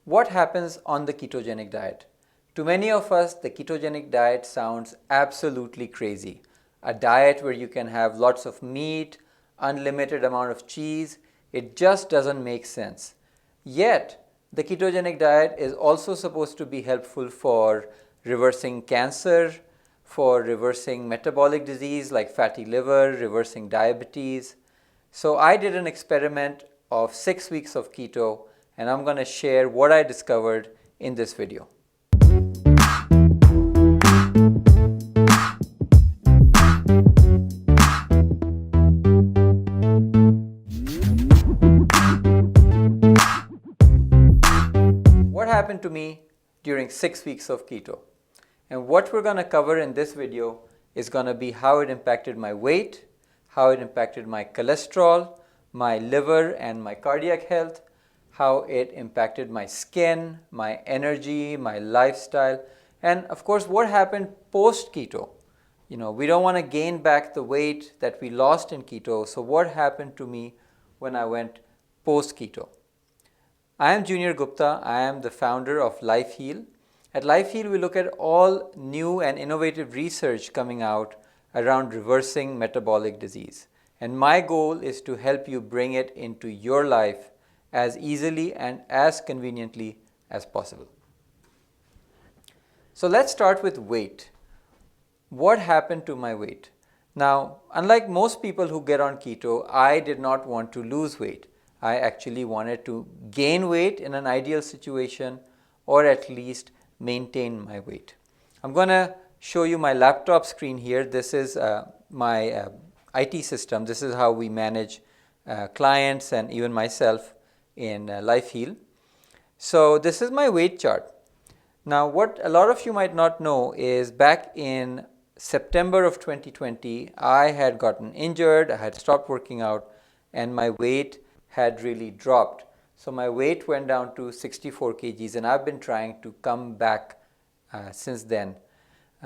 what happens on the ketogenic diet? To many of us, the ketogenic diet sounds absolutely crazy. A diet where you can have lots of meat, unlimited amount of cheese, it just doesn't make sense. Yet, the ketogenic diet is also supposed to be helpful for reversing cancer, for reversing metabolic disease like fatty liver, reversing diabetes. So I did an experiment of 6 weeks of keto, and I'm going to share what I discovered in this video. What happened to me during 6 weeks of keto? And what we're going to cover in this video is going to be how it impacted my weight, how it impacted my cholesterol, my liver and my cardiac health, how it impacted my skin, my energy, my lifestyle, and of course what happened post keto. We don't want to gain back the weight that we lost in keto, so what happened to me when I went post keto? I am Junior Gupta. I am the founder of LifeHeal. At LifeHeal, we look at all new and innovative research coming out around reversing metabolic disease. And my goal is to help you bring it into your life as easily and as conveniently as possible. So let's start with weight. What happened to my weight? Now, unlike most people who get on keto, I did not want to lose weight. I actually wanted to gain weight in an ideal situation, or at least maintain my weight. I'm going to show you my laptop screen here. This is my IT system. This is how we manage clients and even myself in LifeHeal. So this is my weight chart. Now what a lot of you might not know is back in September of 2020, I had gotten injured, I had stopped working out, and my weight had really dropped. So my weight went down to 64 kgs, and I've been trying to come back since then.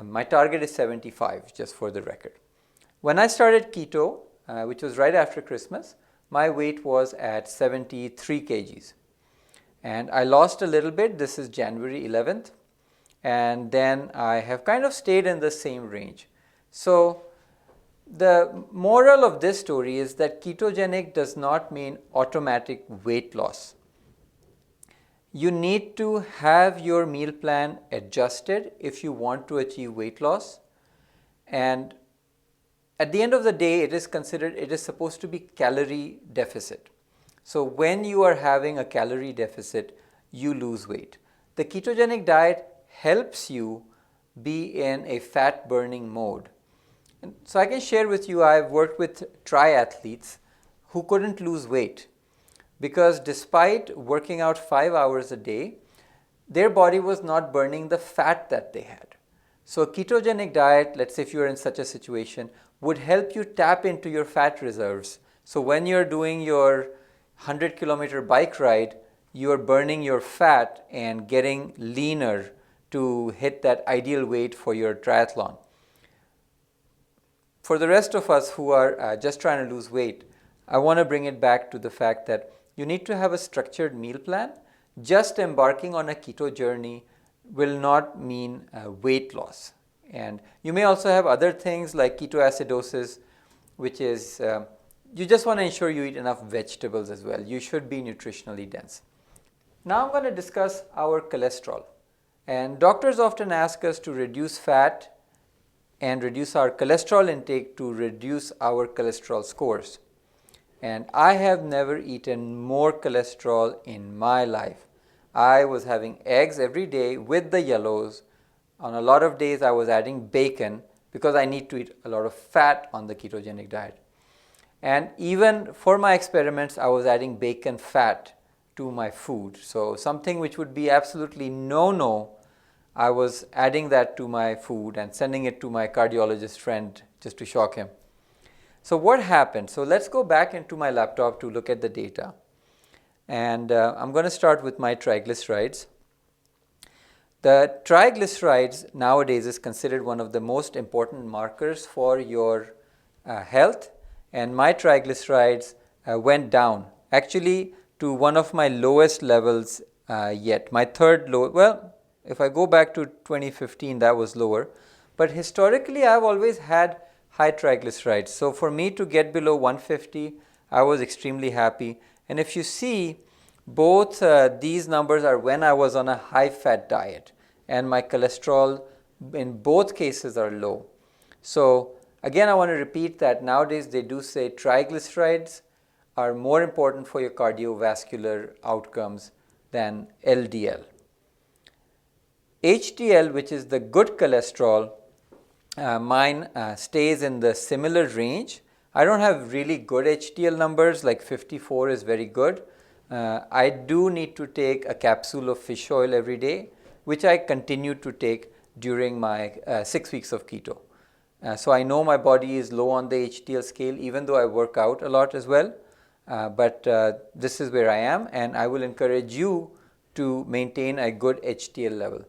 My target is 75, just for the record. When I started keto, which was right after Christmas, my weight was at 73 kgs. And I lost a little bit. This is January 11th. And then I have kind of stayed in the same range. So the moral of this story is that ketogenic does not mean automatic weight loss. You need to have your meal plan adjusted if you want to achieve weight loss. And at the end of the day, it is supposed to be calorie deficit. So when you are having a calorie deficit, you lose weight. The ketogenic diet helps you be in a fat burning mode. And so I can share with you, I've worked with triathletes who couldn't lose weight because despite working out 5 hours a day, their body was not burning the fat that they had. So a ketogenic diet, let's say if you're in such a situation, would help you tap into your fat reserves. So when you're doing your 100-kilometer bike ride, you're burning your fat and getting leaner to hit that ideal weight for your triathlon. For the rest of us who are just trying to lose weight, I want to bring it back to the fact that you need to have a structured meal plan. Just embarking on a keto journey will not mean weight loss. And you may also have other things like ketoacidosis, which is you just want to ensure you eat enough vegetables as well. You should be nutritionally dense. Now I'm going to discuss our cholesterol. And doctors often ask us to reduce fat and reduce our cholesterol intake to reduce our cholesterol scores. And I have never eaten more cholesterol in my life. I was having eggs every day with the yellows. On a lot of days I was adding bacon because I need to eat a lot of fat on the ketogenic diet. And even for my experiments, I was adding bacon fat to my food. So something which would be absolutely no-no, I was adding that to my food and sending it to my cardiologist friend just to shock him. So what happened? So let's go back into my laptop to look at the data. And I'm going to start with my triglycerides. The triglycerides nowadays is considered one of the most important markers for your health, and my triglycerides went down actually to one of my lowest levels yet. My third low, well, if I go back to 2015, that was lower. But historically, I've always had high triglycerides. So for me to get below 150, I was extremely happy. And if you see, both these numbers are when I was on a high-fat diet, and my cholesterol in both cases are low. So again, I want to repeat that nowadays they do say triglycerides are more important for your cardiovascular outcomes than LDL. HDL, which is the good cholesterol, mine stays in the similar range. I don't have really good HDL numbers, like 54 is very good. I do need to take a capsule of fish oil every day, which I continue to take during my 6 weeks of keto. So I know my body is low on the HDL scale, even though I work out a lot as well. But this is where I am, and I will encourage you to maintain a good HDL level.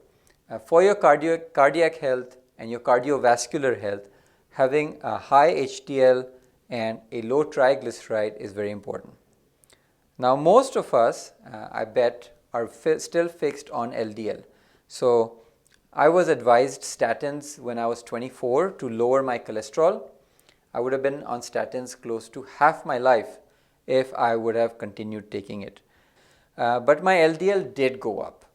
For your cardiac health and your cardiovascular health, having a high HDL and a low triglyceride is very important. Now, most of us, I bet, are still fixed on LDL. So I was advised statins when I was 24 to lower my cholesterol. I would have been on statins close to half my life if I would have continued taking it. But my LDL did go up.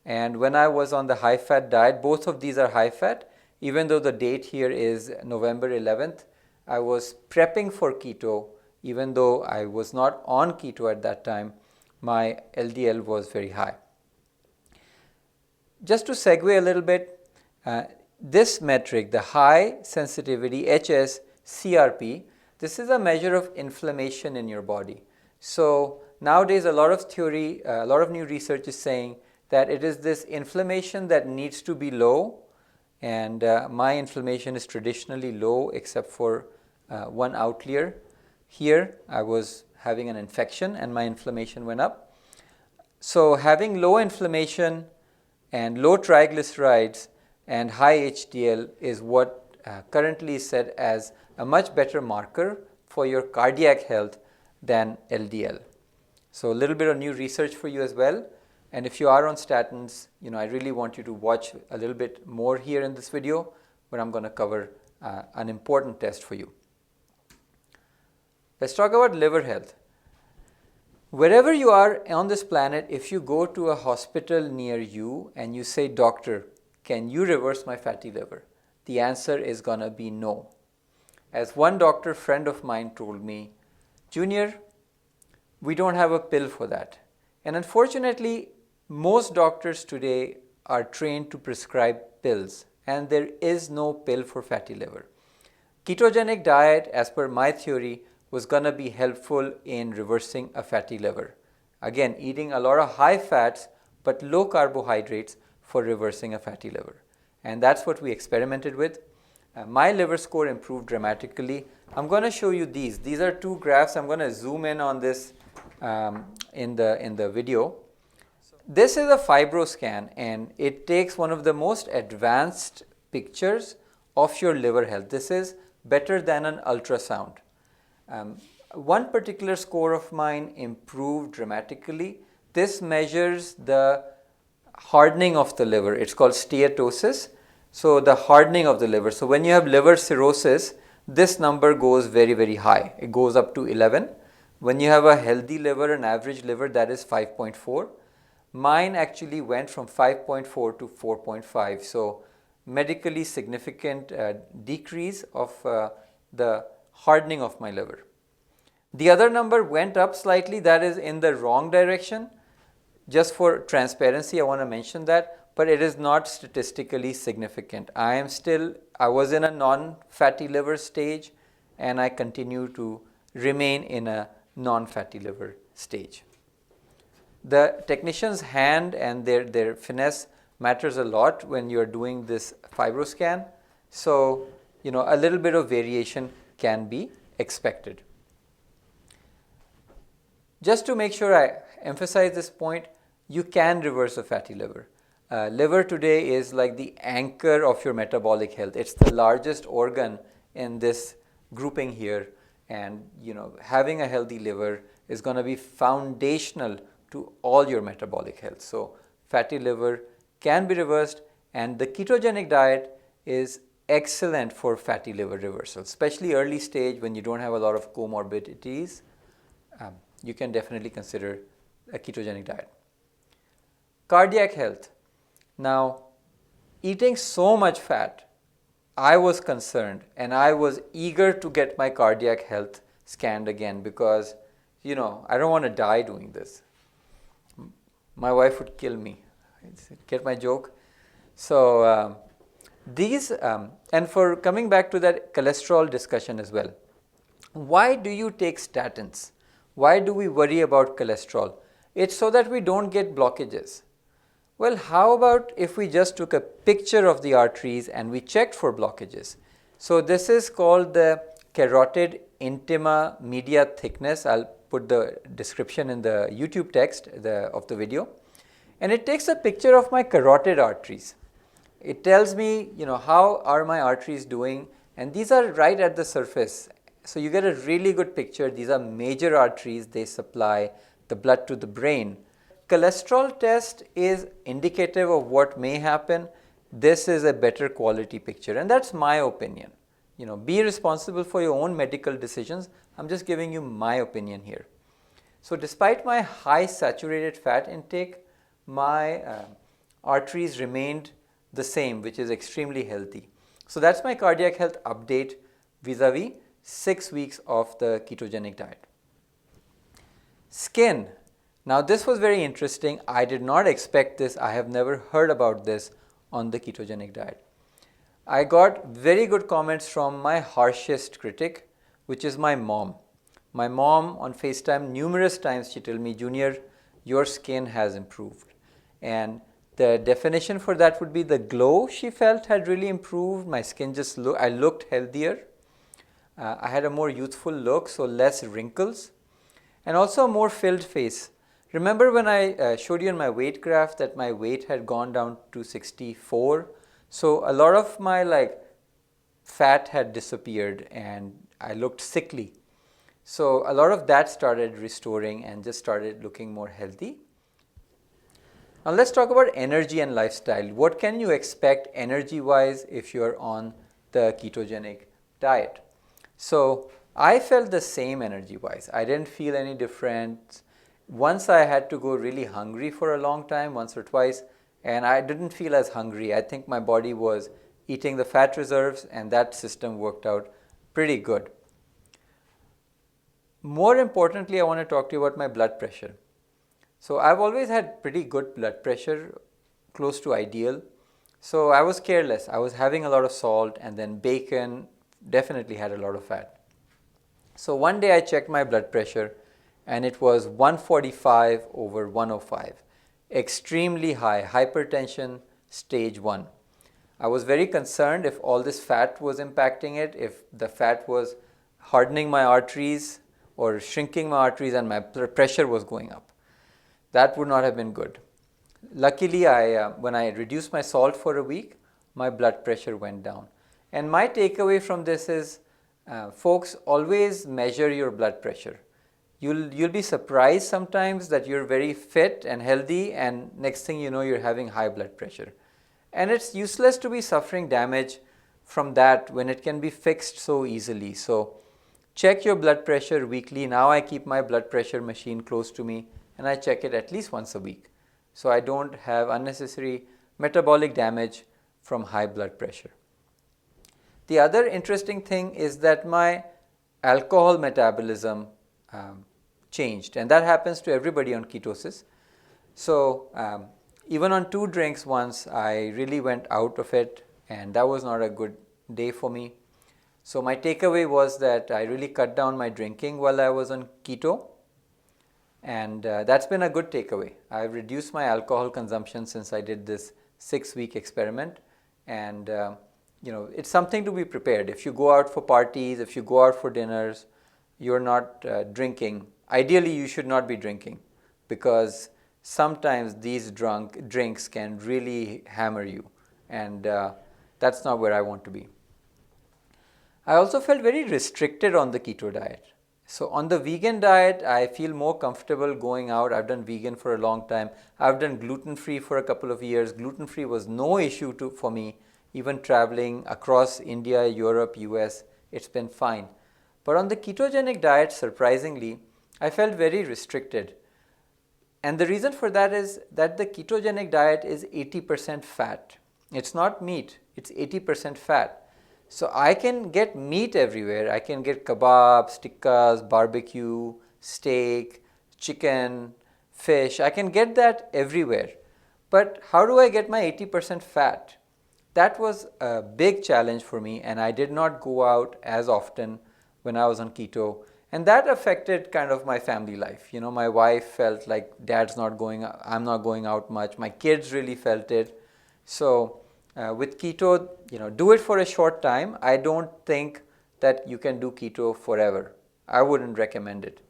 And when I was on the high-fat diet, both of these are high-fat. Even though the date here is November 11th, I was prepping for keto. Even though I was not on keto at that time, my LDL was very high. Just to segue a little bit, this metric, the high sensitivity HS-CRP, this is a measure of inflammation in your body. So nowadays a lot of theory, a lot of new research is saying that it is this inflammation that needs to be low, and my inflammation is traditionally low except for one outlier. Here I was having an infection and my inflammation went up. So having low inflammation and low triglycerides and high HDL is what currently is said as a much better marker for your cardiac health than LDL. So a little bit of new research for you as well. And if you are on statins, I really want you to watch a little bit more here in this video, where I'm going to cover an important test for you. Let's talk about liver health. Wherever you are on this planet, if you go to a hospital near you and you say, "Doctor, can you reverse my fatty liver?" the answer is going to be no. As one doctor friend of mine told me, "Junior, we don't have a pill for that." And unfortunately, most doctors today are trained to prescribe pills, and there is no pill for fatty liver. Ketogenic diet, as per my theory, was going to be helpful in reversing a fatty liver. Again, eating a lot of high fats but low carbohydrates for reversing a fatty liver. And that's what we experimented with. My liver score improved dramatically. I'm going to show you these. These are two graphs. I'm going to zoom in on this in the video. This is a FibroScan, and it takes one of the most advanced pictures of your liver health. This is better than an ultrasound. One particular score of mine improved dramatically. This measures the hardening of the liver. It's called steatosis. So the hardening of the liver. So when you have liver cirrhosis, this number goes very, very high. It goes up to 11. When you have a healthy liver, an average liver, that is 5.4. Mine actually went from 5.4 to 4.5. So medically significant decrease of the hardening of my liver. The other number went up slightly. That is in the wrong direction. Just for transparency, I want to mention that, but it is not statistically significant. I was in a non-fatty liver stage, and I continue to remain in a non-fatty liver stage. The technician's hand and their finesse matters a lot when you're doing this FibroScan. So, a little bit of variation can be expected. Just to make sure I emphasize this point, you can reverse a fatty liver. Liver today is like the anchor of your metabolic health. It's the largest organ in this grouping here, and having a healthy liver is going to be foundational to all your metabolic health. So fatty liver can be reversed, and the ketogenic diet is excellent for fatty liver reversal, especially early stage when you don't have a lot of comorbidities. You can definitely consider a ketogenic diet. Cardiac health. Now, eating so much fat, I was concerned and I was eager to get my cardiac health scanned again because, I don't want to die doing this. My wife would kill me. Get my joke? So, and for coming back to that cholesterol discussion as well, why do you take statins? Why do we worry about cholesterol? It's so that we don't get blockages. Well, how about if we just took a picture of the arteries and we checked for blockages? So this is called the Carotid Intima Media Thickness. I'll put the description in the YouTube text of the video. And it takes a picture of my carotid arteries. It tells me, how are my arteries doing? And these are right at the surface. So you get a really good picture. These are major arteries. They supply the blood to the brain. Cholesterol test is indicative of what may happen. This is a better quality picture, and that's my opinion. Be responsible for your own medical decisions. I'm just giving you my opinion here. So despite my high saturated fat intake, my arteries remained the same, which is extremely healthy. So that's my cardiac health update vis-a-vis 6 weeks of the ketogenic diet. Skin. Now this was very interesting. I did not expect this. I have never heard about this on the ketogenic diet. I got very good comments from my harshest critic, which is my mom. My mom on FaceTime numerous times she told me, Junior, your skin has improved. And the definition for that would be the glow she felt had really improved. My skin I looked healthier. I had a more youthful look, so less wrinkles, and also a more filled face. Remember when I showed you in my weight graph that my weight had gone down to 64? So a lot of my fat had disappeared and I looked sickly. So a lot of that started restoring and just started looking more healthy. Now let's talk about energy and lifestyle. What can you expect energy-wise if you're on the ketogenic diet? So I felt the same energy-wise. I didn't feel any different. Once I had to go really hungry for a long time, once or twice, and I didn't feel as hungry. I think my body was eating the fat reserves and that system worked out pretty good. More importantly, I want to talk to you about my blood pressure. So I've always had pretty good blood pressure, close to ideal. So I was careless. I was having a lot of salt, and then bacon definitely had a lot of fat. So one day I checked my blood pressure and it was 145 over 105. Extremely high, hypertension, stage 1. I was very concerned if all this fat was impacting it, if the fat was hardening my arteries or shrinking my arteries and my pressure was going up. That would not have been good. Luckily, when I reduced my salt for a week, my blood pressure went down. And my takeaway from this is, folks, always measure your blood pressure. You'll be surprised sometimes that you're very fit and healthy, and next thing you know, you're having high blood pressure. And it's useless to be suffering damage from that when it can be fixed so easily. So check your blood pressure weekly. Now I keep my blood pressure machine close to me and I check it at least once a week, so I don't have unnecessary metabolic damage from high blood pressure. The other interesting thing is that my alcohol metabolism changed, and that happens to everybody on ketosis. So even on 2 drinks once, I really went out of it, and that was not a good day for me. So my takeaway was that I really cut down my drinking while I was on keto, and that's been a good takeaway. I've reduced my alcohol consumption since I did this 6-week experiment, and it's something to be prepared. If you go out for parties, if you go out for dinners, you're not drinking. Ideally, you should not be drinking, because sometimes these drinks can really hammer you, and that's not where I want to be. I also felt very restricted on the keto diet. So on the vegan diet, I feel more comfortable going out. I've done vegan for a long time. I've done gluten-free for a couple of years. Gluten-free was no issue for me, even traveling across India, Europe, US, it's been fine. But on the ketogenic diet, surprisingly, I felt very restricted. And the reason for that is that the ketogenic diet is 80% fat. It's not meat, it's 80% fat. So I can get meat everywhere. I can get kebabs, tikkas, barbecue, steak, chicken, fish. I can get that everywhere. But how do I get my 80% fat? That was a big challenge for me, and I did not go out as often when I was on keto. And that affected kind of my family life. You know, my wife felt like I'm not going out much. My kids really felt it. So with keto, do it for a short time. I don't think that you can do keto forever. I wouldn't recommend it.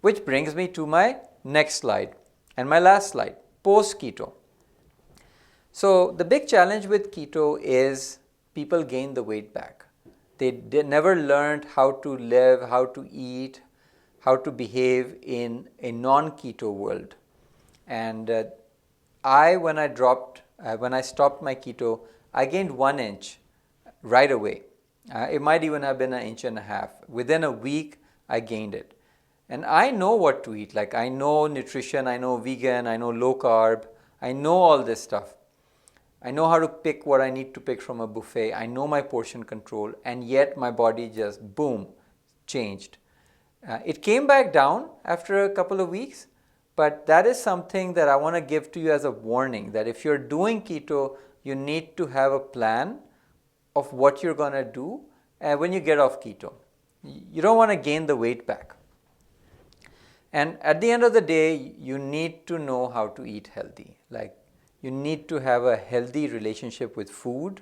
Which brings me to my next slide and my last slide, post keto. So the big challenge with keto is people gain the weight back. They never learned how to live, how to eat, how to behave in a non-keto world. And when I stopped my keto, I gained 1 inch right away. It might even have been 1.5 inches. Within a week, I gained it. And I know what to eat. Like, I know nutrition, I know vegan, I know low carb, I know all this stuff. I know how to pick what I need to pick from a buffet. I know my portion control, and yet my body just, boom, changed. It came back down after a couple of weeks, but that is something that I want to give to you as a warning, that if you're doing keto, you need to have a plan of what you're going to do when you get off keto. You don't want to gain the weight back. And at the end of the day, you need to know how to eat healthy. Like, you need to have a healthy relationship with food.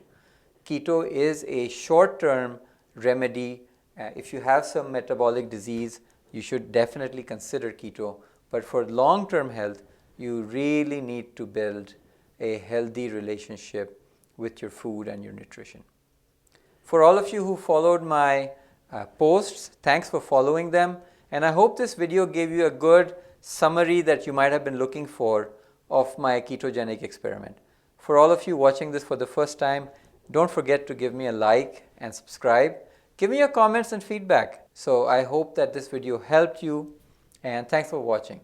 Keto is a short-term remedy. If you have some metabolic disease, you should definitely consider keto. But for long-term health, you really need to build a healthy relationship with your food and your nutrition. For all of you who followed my posts, thanks for following them. And I hope this video gave you a good summary that you might have been looking for of my ketogenic experiment. For all of you watching this for the first time, don't forget to give me a like and subscribe. Give me your comments and feedback. So I hope that this video helped you, and thanks for watching.